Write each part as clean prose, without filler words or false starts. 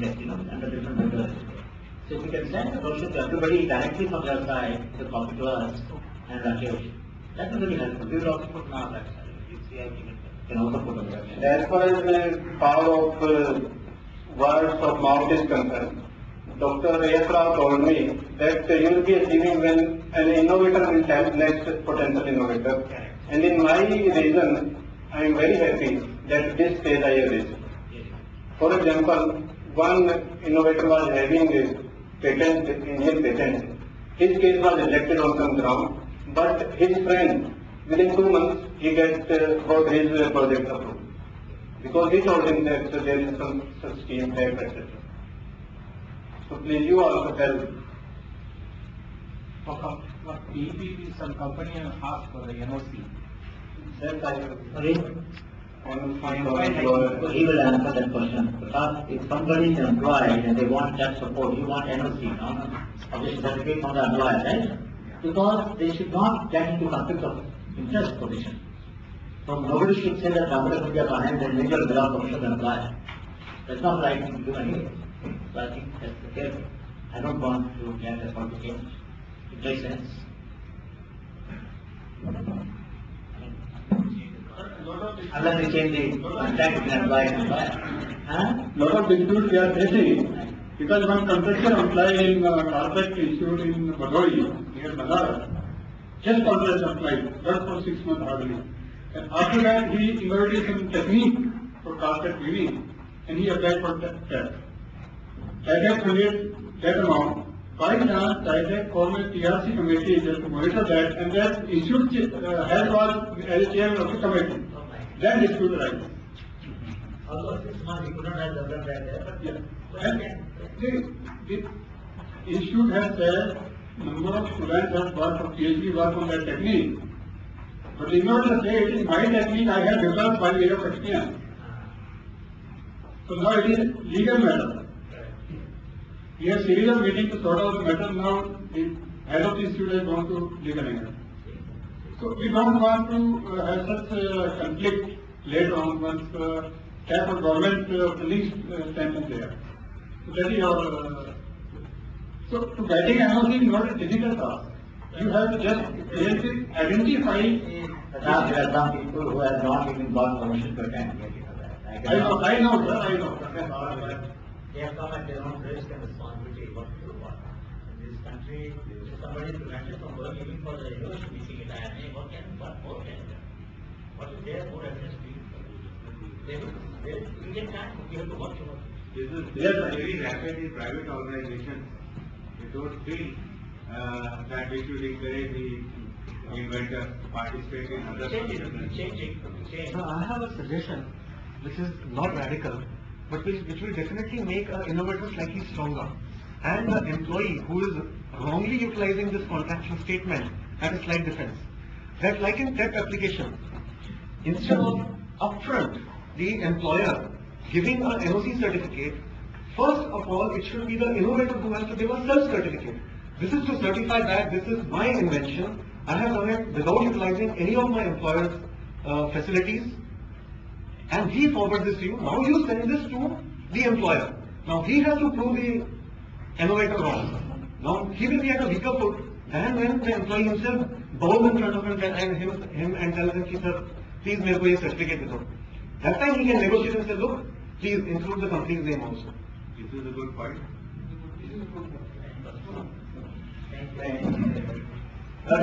under different vendors. So if you can send the brochure to everybody directly from their side, the copy to us and Rakesh, that will be helpful. We will also put on our website. You see, I can also put on the website. As far as the power of words of mouth is concerned, Dr. A.S. Rao told me that you will be achieving when an innovator will tell next potential innovator. And in my region, I am very happy that this stage I have reached. For example, one innovator was having a patent, Indian patent. His case was rejected on some ground, but his friend, within 2 months, he got his project approved. Because he told him that there is some such scheme, tax, etc. So please you also tell. For PPP, some company has asked for the NOC. Then I He will answer that question. Because if somebody is employed and they want that support, you want NOC, no? Obviously, certificate from the employer, right? Because they should not get into conflict of interest position. So nobody should say that Government of India behind the individual without permission of the employer. That's not right thing to do anyway. So I think that's the case. I don't want to get a complication. It makes sense. Unless we change the contract between employer and employer. Lot of disputes we are facing because one contractor employee in Carpet Institute in Badoi, near Banaras, just contract employee, worked for 6 months hardly. And after that he innovated some technique for carpet weaving and he applied for TAT. TAT funded that amount. By chance, TAT formed a TRC committee just to monitor that, and that institute head was as chairman of the committee. Then dispute arises. Although 6 months he could not have developed that there, but Yeah. And the institute has said number of students have got for PhD work on that technique. But the innovator say it is my technique I have developed by way of experience. So now it is legal matter. We have series of meetings to sort out the matter. Now the head of the institute has gone to legal angle. So we don't want to have such conflict later on once cap of government police stand is there. So that is our. So to getting NOC is not a difficult task. You have to just identify. there are some people who have not even got permission to attend yet. I know, sir, I know. They have come at their own risk and responsibility. What to do? What? In this country, if somebody is prevented from going even for the university meeting in IMA, what more can they? What is their more evidence being? We get time. We have to work towards. This is very rapid in private organizations. We don't feel that we should encourage the inventors to participate in other Change. So I have a suggestion which is not radical, but which will definitely make an innovator slightly stronger. And the employee who is wrongly utilizing this contractual statement has a slight defense. That like in TEP application, instead of upfront the employer giving a NOC certificate, first of all it should be the innovator who has to give a self-certificate. This is to certify that this is my invention. I have done it without utilizing any of my employer's facilities, and he forwards this to you. Now you send this to the employer. Now he has to prove the innovator wrong. Now he will be at a weaker foot than when the employee himself bows in front of him and tells him, sir, please make me a certificate with him. That time he can negotiate and say, look, please include the company's name also. This is a good point.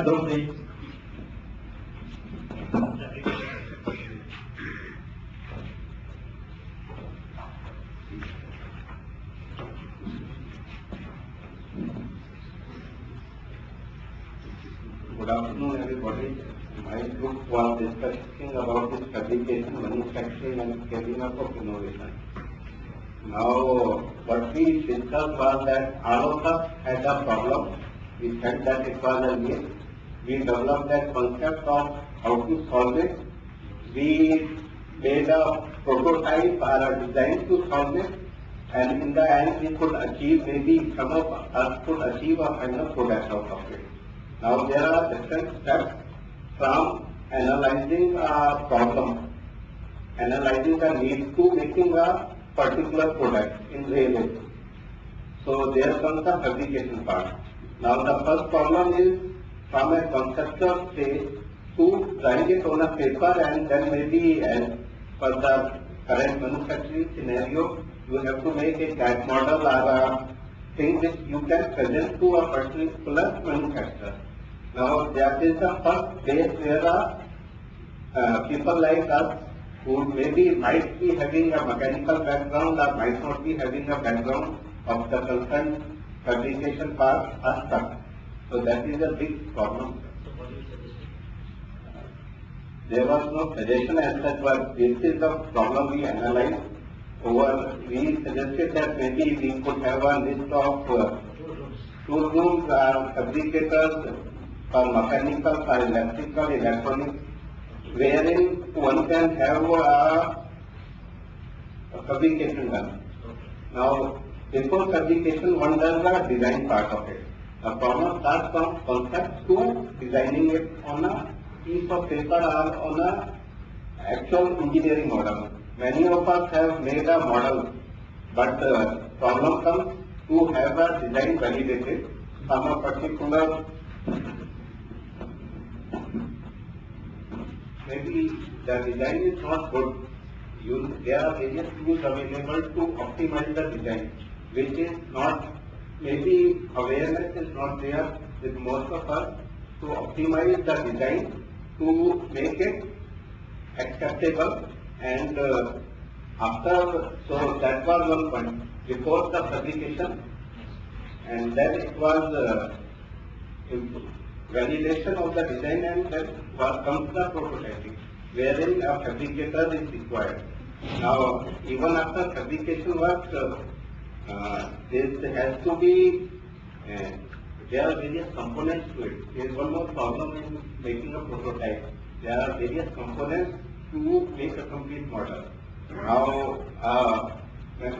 Those things. Good afternoon, everybody. My group was discussing about this fabrication, manufacturing and scaling up of innovation. Now, what we discussed was that all of us had a problem. We felt that it was a need. We developed that concept of how to solve it. We made a prototype or a design to solve it. And in the end, we could achieve, maybe some of us could achieve a final product out of it. Now, there are different steps from analyzing a problem, analyzing the need to making a particular product in railway. So there comes the fabrication part. Now the first problem is from a conceptual stage to drawing it on a paper, and then maybe as per the current manufacturing scenario, you have to make a CAD model or a thing which you can present to a particular manufacturer. Now that is the first place where people like us who maybe might be having a mechanical background or might not be having a background of the concerned fabrication part are stuck. So that is a big problem. So what do you suggest? There was no suggestion as such, but this is the problem we analyzed. We suggested that maybe we could have a list of tool rooms or fabricators for mechanical, for electrical, electronics, wherein one can have a fabrication done. Now, before fabrication, one does the design part of it. The problem starts from concept to designing it on a piece of paper or on a actual engineering model. Many of us have made a model, but the problem comes to have a design validated from a particular, maybe the design is not good. There are various tools available to optimize the design, which is not, maybe awareness is not there with most of us to optimize the design to make it acceptable. And so that was one point before the fabrication, and then it was validation of the design, and then comes the prototyping, wherein a fabricator is required. Now, even after fabrication work, this has to be, there are various components to it. There is one more problem in making a prototype. There are various components to make a complete model. Now, when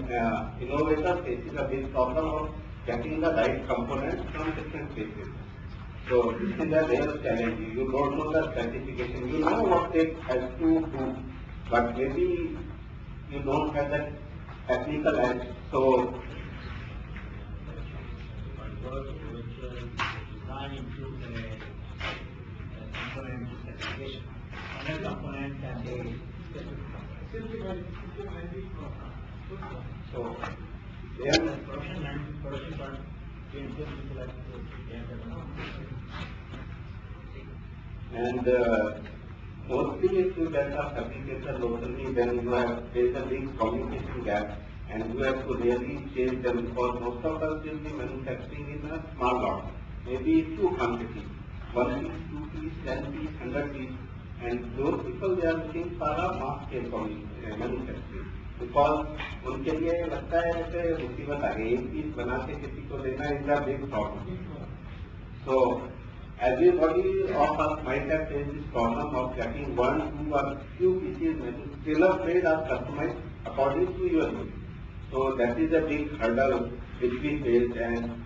innovator faces a big problem of getting the right components from different places. So this is a real challenge. You don't know the specification. You know what it has to do, but maybe you don't have that technical edge. So design includes a component specification. Another component can be so then production part to include people like and mostly if you get a fabricator locally, then you have there's a big communication gap, and you have to really change them, because most of us will be manufacturing in a small lot, maybe few quantities, 1 piece, 2 piece, 10 piece, 100 piece, and those people they are looking for a mass scale manufacturing, because उनके लिए लगता है कि मुसीबत आ गई, एक piece बना के किसी को देना is a big problem. So everybody of us might have faced this problem of getting 1, 2 or few pieces tailor-made or customized according to your need. So that is a big hurdle which we faced, and